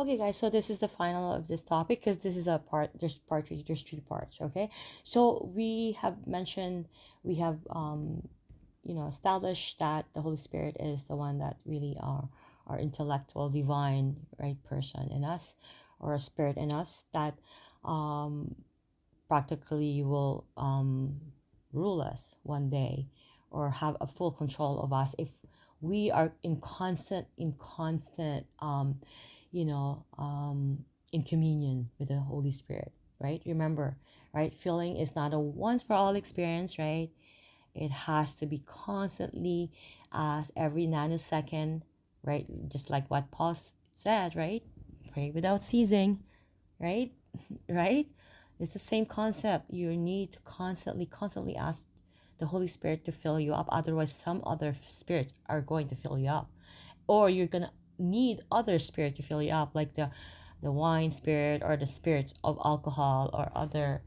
Okay, guys, so this is the final of this topic because this is a part, there's part three, there's three parts, okay? So we have mentioned, we have, established that the Holy Spirit is the one that really our intellectual, divine, right person in us, or a spirit in us that um, practically will rule us one day or have a full control of us if we are in constant you know in communion with the Holy Spirit, right? Remember, right, feeling is not a once for all experience, right? It has to be constantly, as every nanosecond, right? Just like what Paul said, right? Pray without ceasing, right? Right? It's the same concept. You need to constantly ask the Holy Spirit to fill you up. Otherwise, some other spirits are going to fill you up. Or you're going to need other spirit to fill you up, like the wine spirit or the spirits of alcohol or other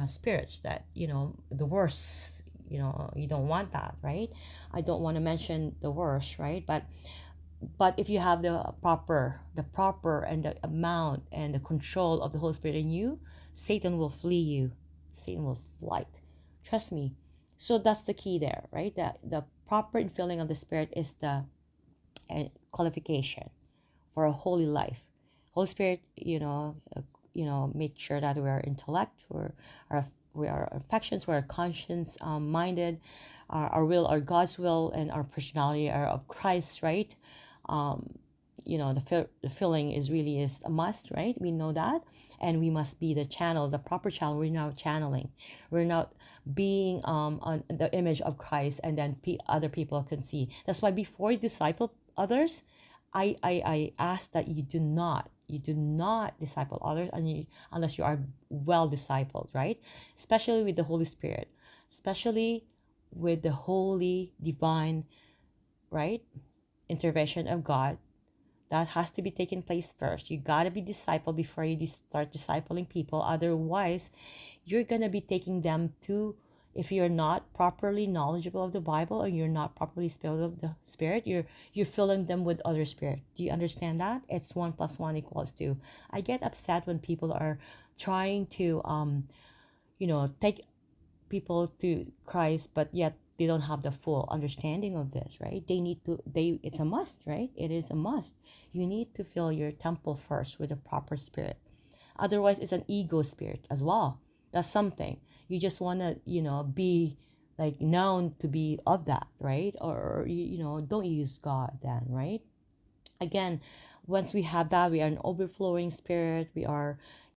spirits that, the worst, you don't want that, right? I don't want to mention the worst, right? But if you have the proper and the amount and the control of the Holy Spirit in you, Satan will flee you. Satan will flight. Trust me. So that's the key there, right? That the proper infilling of the Spirit is the qualification for a holy life. Holy Spirit, make sure that we're intellect, our we are affections, we're conscience minded, our will, our God's will, and our personality are of Christ, right? um, the filling is a must, right? We know that, and we must be the channel, the proper channel. We're now channeling. We're not being on the image of Christ, and then other people can see. That's why before you disciple others, I ask that you do not disciple others, unless you are well discipled, right? Especially with the Holy Spirit, especially with the holy divine, right, intervention of God. That has to be taken place first. You got to be discipled before you start discipling people. Otherwise, you're going to be taking them to, if you're not properly knowledgeable of the Bible, or you're not properly filled of the Spirit, you're filling them with other spirit. Do you understand that? It's 1 + 1 = 2. I get upset when people are trying to take people to Christ, but yet they don't have the full understanding of this, right? It's a must, right? It is a must. You need to fill your temple first with a proper spirit. Otherwise, it's an ego spirit as well. That's something. You just want to, be like known to be of that, right? Or, don't use God then, right? Again, once we have that, we are an overflowing spirit. We are,